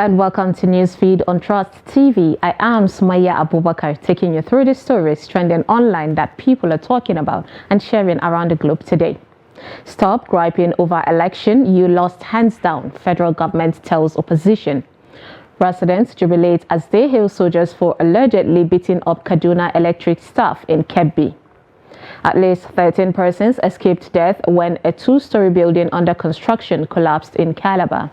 and welcome to Newsfeed on Trust TV. I am Sumaya Abubakar, taking you through the stories trending online that people are talking about and sharing around the globe today. Stop griping over election, you lost hands down, federal government tells opposition. Residents jubilate as they hail soldiers for allegedly beating up Kaduna Electric staff in Kebbi. At least 13 persons escaped death when a two-story building under construction collapsed in Calabar.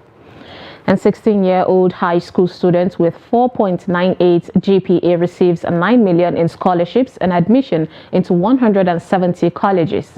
And 16-year-old high school student with 4.98 GPA receives $9 million in scholarships and admission into 170 colleges.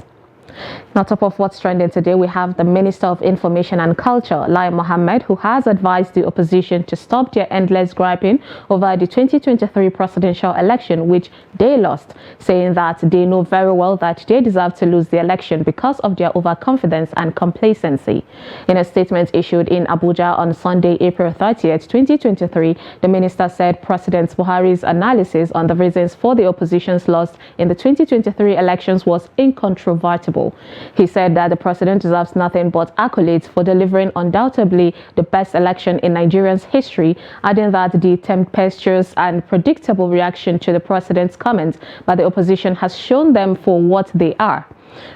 On top of what's trending today, we have the Minister of Information and Culture, Lai Mohammed, who has advised the opposition to stop their endless griping over the 2023 presidential election, which they lost, saying that they know very well that they deserve to lose the election because of their overconfidence and complacency. In a statement issued in Abuja on Sunday, April 30th, 2023, the minister said President Buhari's analysis on the reasons for the opposition's loss in the 2023 elections was incontrovertible. He said that the president deserves nothing but accolades for delivering undoubtedly the best election in Nigeria's history, adding that the tempestuous and predictable reaction to the president's comments by the opposition has shown them for what they are.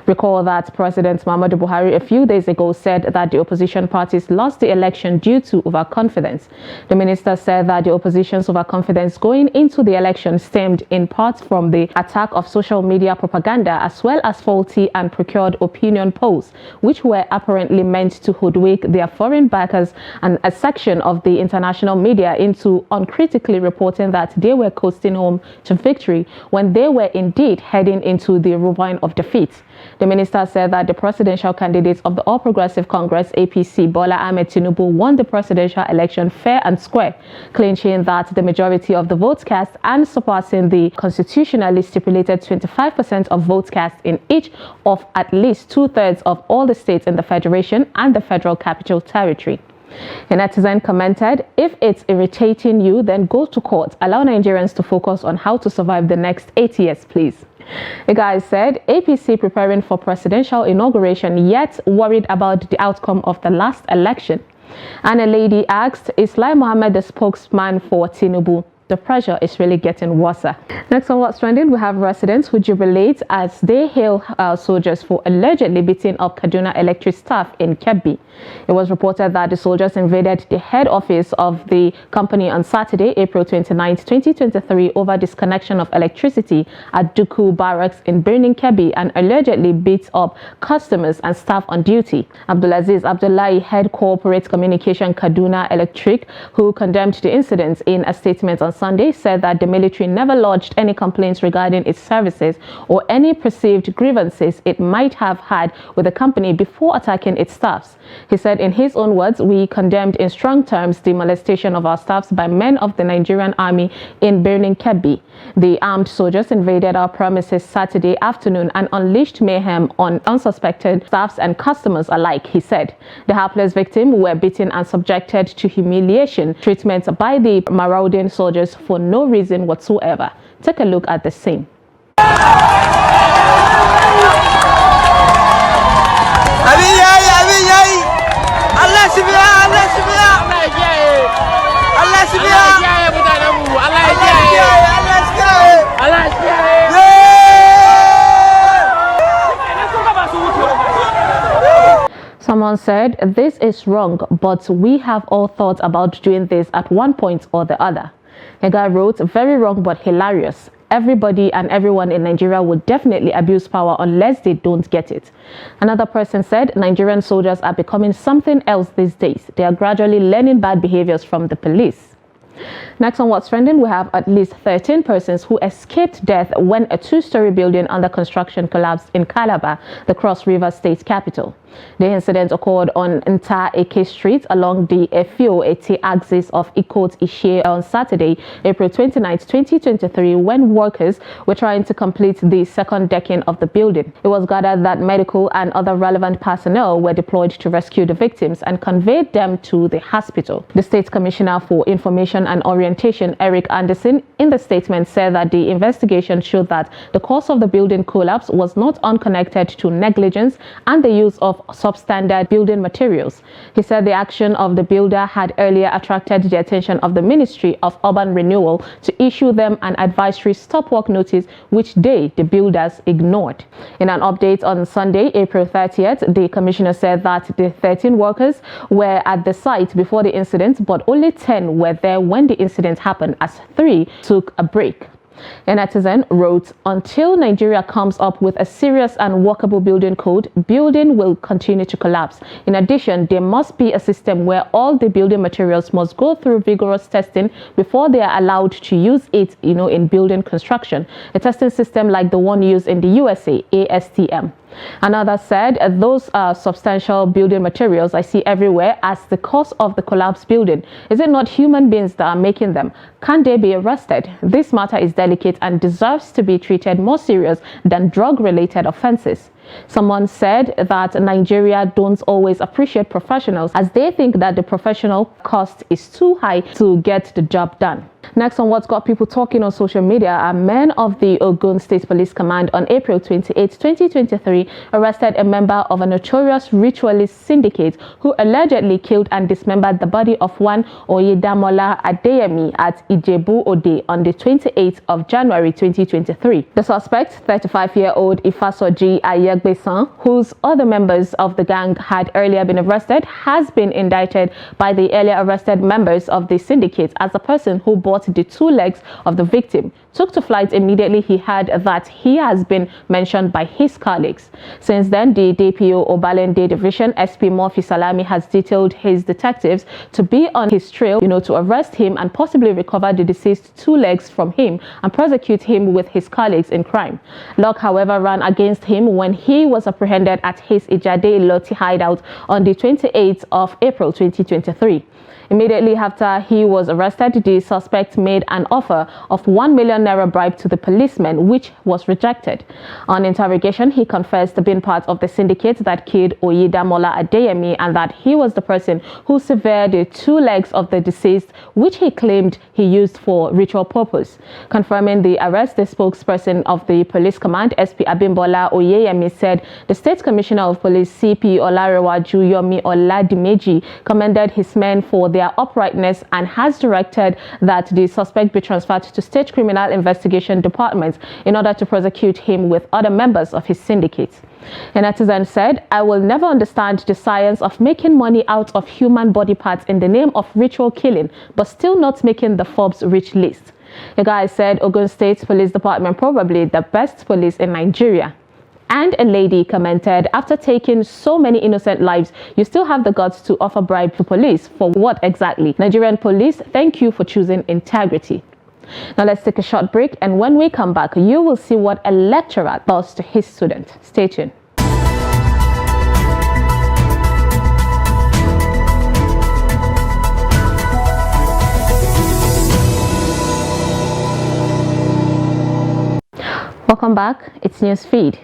Recall that President Muhammadu Buhari a few days ago said that the opposition parties lost the election due to overconfidence. The minister said that the opposition's overconfidence going into the election stemmed in part from the attack of social media propaganda as well as faulty and procured opinion polls, which were apparently meant to hoodwink their foreign backers and a section of the international media into uncritically reporting that they were coasting home to victory when they were indeed heading into the ravine of defeat. The minister said that the presidential candidates of the All Progressive Congress, APC, Bola Ahmed Tinubu, won the presidential election fair and square, clinching that the majority of the votes cast and surpassing the constitutionally stipulated 25% of votes cast in each of at least two-thirds of all the states in the Federation and the Federal Capital Territory. A netizen commented, "If it's irritating you, then go to court. Allow Nigerians to focus on how to survive the next 8 years, please." The guy said, APC preparing for presidential inauguration yet worried about the outcome of the last election. And a lady asked, is Lai Mohammed the spokesman for Tinubu? The pressure is really getting worse. Next on what's trending, we have residents who jubilate as they hail soldiers for allegedly beating up Kaduna Electric staff in Kebbi. It was reported that the soldiers invaded the head office of the company on Saturday, April 29, 2023, over disconnection of electricity at Duku Barracks in Birnin Kebbi and allegedly beat up customers and staff on duty. Abdulaziz Abdullahi, head corporate communication Kaduna Electric, who condemned the incident in a statement on Sunday, said that the military never lodged any complaints regarding its services or any perceived grievances it might have had with the company before attacking its staffs. He said, in his own words, we condemned in strong terms the molestation of our staffs by men of the Nigerian army in Birnin Kebbi. The armed soldiers invaded our premises Saturday afternoon and unleashed mayhem on unsuspected staffs and customers alike, he said. The hapless victims were beaten and subjected to humiliation treatment by the marauding soldiers for no reason whatsoever. Take a look at the scene. Someone said, this is wrong, but we have all thought about doing this at one point or the other. A guy wrote, very wrong but hilarious. Everybody and everyone in Nigeria would definitely abuse power unless they don't get it. Another person said, Nigerian soldiers are becoming something else these days. They are gradually learning bad behaviors from the police. Next on what's trending, we have at least 13 persons who escaped death when a two-story building under construction collapsed in Calabar, the Cross River state capital. The incident occurred on Nta Eke Street along the Efio-Eti axis of Ikot Ishe on Saturday, April 29, 2023, when workers were trying to complete the second decking of the building. It was gathered that medical and other relevant personnel were deployed to rescue the victims and conveyed them to the hospital. The State Commissioner for Information and Orientation, Eric Anderson, in the statement said that the investigation showed that the cause of the building collapse was not unconnected to negligence and the use of substandard building materials. He said the action of the builder had earlier attracted the attention of the Ministry of Urban Renewal to issue them an advisory stop work notice, which the builders ignored. In an update on Sunday, April 30th, the commissioner said that the 13 workers were at the site before the incident, but only 10 were there when the incident happened, as 3 took a break. A netizen wrote, "Until Nigeria comes up with a serious and workable building code, building will continue to collapse. In addition, there must be a system where all the building materials must go through vigorous testing before they are allowed to use it, in building construction. A testing system like the one used in the USA, ASTM." Another said, "Those are substantial building materials I see everywhere as the cause of the collapsed building. Is it not human beings that are making them? Can they be arrested? This matter is delicate and deserves to be treated more serious than drug-related offenses." Someone said that Nigeria don't always appreciate professionals, as they think that the professional cost is too high to get the job done. Next, on what's got people talking on social media, are men of the Ogun State Police Command on April 28, 2023, arrested a member of a notorious ritualist syndicate who allegedly killed and dismembered the body of one Oyedamola Adeyemi at Ijebu Ode on the 28th of January 2023. The suspect, 35-year-old Ifasoji Ayegbesan, whose other members of the gang had earlier been arrested, has been indicted by the earlier arrested members of the syndicate as the person who bought the 2 legs of the victim, took to flight immediately he heard that he has been mentioned by his colleagues. Since then, the DPO Obalende Division SP Murphy Salami has detailed his detectives to be on his trail, to arrest him and possibly recover the deceased 2 legs from him and prosecute him with his colleagues in crime. Luck, however, ran against him when he was apprehended at his Ijade Loti hideout on the 28th of April 2023. Immediately after he was arrested, the suspect made an offer of 1 million naira bribe to the policeman, which was rejected. On interrogation, he confessed to being part of the syndicate that killed Oyedamola Adeyemi and that he was the person who severed the 2 legs of the deceased, which he claimed he used for ritual purpose. Confirming the arrest, the spokesperson of the police command, SP Abimbola Oyeyemi, said the State Commissioner of Police, CP Olarewaju Yomi Oladimeji, commended his men for their uprightness and has directed that the suspect be transferred to State Criminal Investigation Department in order to prosecute him with other members of his syndicate. A netizen said, "I will never understand the science of making money out of human body parts in the name of ritual killing, but still not making the Forbes rich list." A guy said Ogun State Police Department probably the best police in Nigeria. And a lady commented, "After taking so many innocent lives, you still have the guts to offer bribe to police. For what exactly? Nigerian police, thank you for choosing integrity." Now let's take a short break, and when we come back, you will see what a lecturer does to his student. Stay tuned. Welcome back. It's Newsfeed.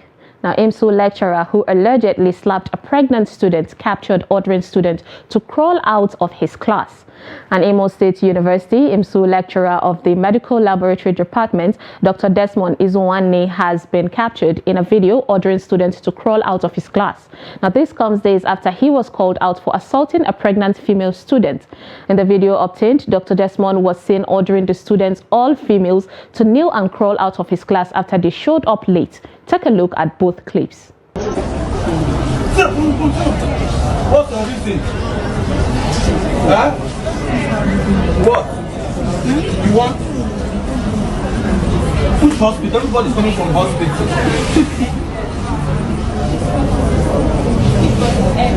Now, IMSU lecturer who allegedly slapped a pregnant student captured ordering student to crawl out of his class. An Imo State University IMSU lecturer of the Medical Laboratory Department, Dr. Desmond Izuwane, has been captured in a video ordering students to crawl out of his class. Now, this comes days after he was called out for assaulting a pregnant female student. In the video obtained, Dr. Desmond was seen ordering the students, all females, to kneel and crawl out of his class after they showed up late. Take a look at both clips. What's your reason? Huh? What? You want? Which hospital? Everybody's coming from hospital.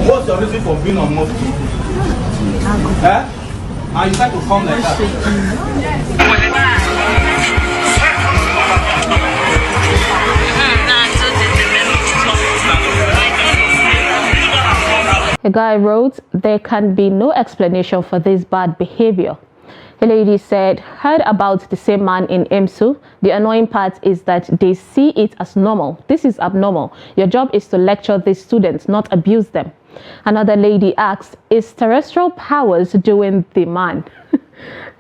What's your reason for being on mosque? Huh? And you try to come like that? A guy wrote, "There can be no explanation for this bad behavior." A lady said, "Heard about the same man in IMSU. The annoying part is that they see it as normal. This is abnormal. Your job is to lecture these students, not abuse them." Another lady asked, "Is terrestrial powers doing the man?"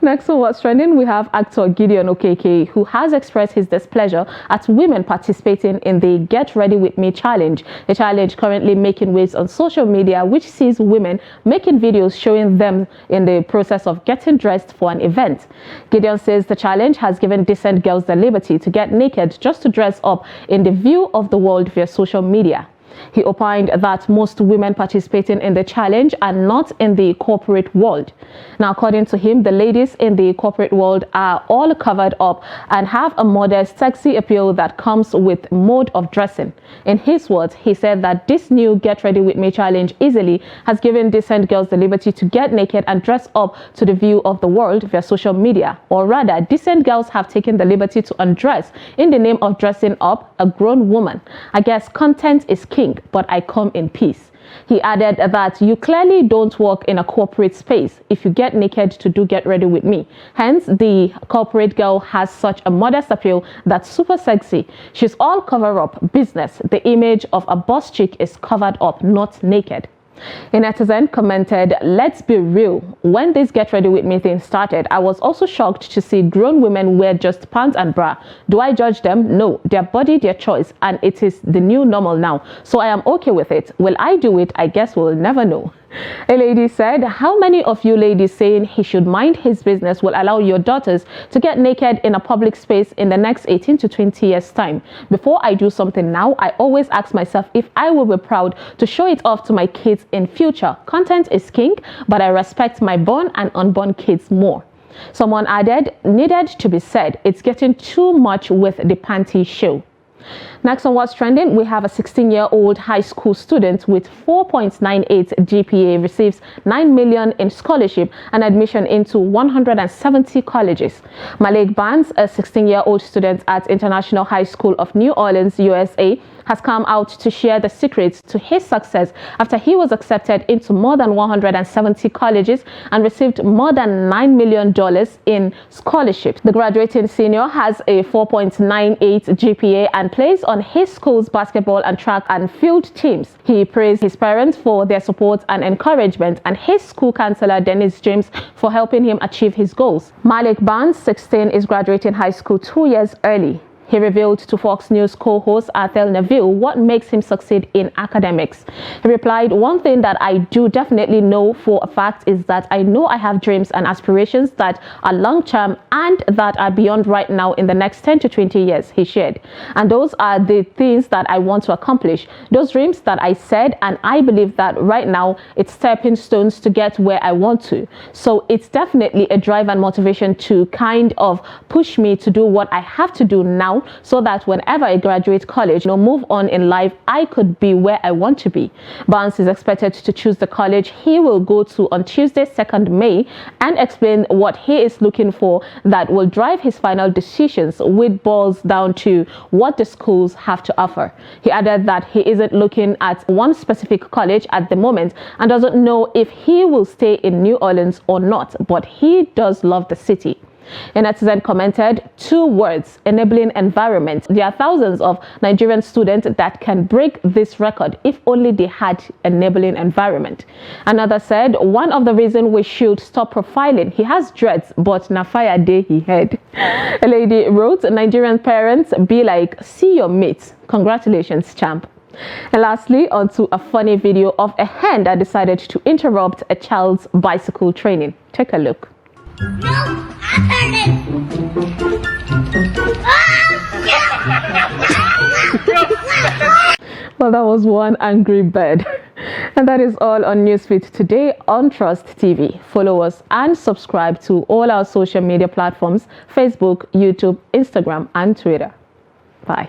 Next on What's Trending, we have actor Gideon Okeke, who has expressed his displeasure at women participating in the Get Ready With Me challenge, a challenge currently making waves on social media, which sees women making videos showing them in the process of getting dressed for an event. Gideon says the challenge has given decent girls the liberty to get naked just to dress up in the view of the world via social media. He opined that most women participating in the challenge are not in the corporate world. Now, according to him, the ladies in the corporate world are all covered up and have a modest, sexy appeal that comes with mode of dressing. In his words, he said that this new Get Ready With Me challenge easily has given decent girls the liberty to get naked and dress up to the view of the world via social media. Or rather, decent girls have taken the liberty to undress in the name of dressing up a grown woman. I guess content is king, but I come in peace. He added that you clearly don't work in a corporate space if you get naked to do Get Ready With Me. Hence, the corporate girl has such a modest appeal that's super sexy. She's all cover up business. The image of a boss chick is covered up, not naked. A netizen commented, "Let's be real. When this Get Ready With Me thing started, I was also shocked to see grown women wear just pants and bra. Do I judge them? No. Their body, their choice, and it is the new normal now. So I am okay with it. Will I do it? I guess we'll never know." A lady said, "How many of you ladies saying he should mind his business will allow your daughters to get naked in a public space in the next 18 to 20 years time? Before I do something now, I always ask myself if I will be proud to show it off to my kids in future. Content is king, but I respect my born and unborn kids more." Someone added, "Needed to be said, it's getting too much with the panty show." Next on What's Trending, we have a 16-year-old high school student with 4.98 GPA receives $9 million in scholarship and admission into 170 colleges. Malik Barnes, a 16-year-old student at International High School of New Orleans, USA, has come out to share the secrets to his success after he was accepted into more than 170 colleges and received more than $9 million in scholarships. The graduating senior has a 4.98 GPA and plays on his school's basketball and track and field teams. He praised his parents for their support and encouragement and his school counselor, Dennis James, for helping him achieve his goals. Malik Barnes, 16, is graduating high school 2 years early. He revealed to Fox News co-host Athel Neville what makes him succeed in academics. He replied, "One thing that I do definitely know for a fact is that I know I have dreams and aspirations that are long-term and that are beyond right now in the next 10 to 20 years, he shared. And those are the things that I want to accomplish. Those dreams that I said, and I believe that right now it's stepping stones to get where I want to. So it's definitely a drive and motivation to kind of push me to do what I have to do now, so that whenever I graduate college, move on in life, I could be where I want to be." Barnes is expected to choose the college he will go to on Tuesday, 2nd May, and explain what he is looking for that will drive his final decisions, which boils down to what the schools have to offer. He added that he isn't looking at one specific college at the moment and doesn't know if he will stay in New Orleans or not, but he does love the city. A netizen commented, "2 words, enabling environment. There are thousands of Nigerian students that can break this record if only they had enabling environment." Another said, "One of the reasons we should stop profiling. He has dreads, but na fire day he had." A lady wrote, "Nigerian parents be like, see your mates. Congratulations, champ." And lastly, onto a funny video of a hen that decided to interrupt a child's bicycle training. Take a look. Well, that was one angry bird. And that is all on Newsfeed today on Trust TV. Follow us and subscribe to all our social media platforms: Facebook, YouTube, Instagram, and Twitter. Bye.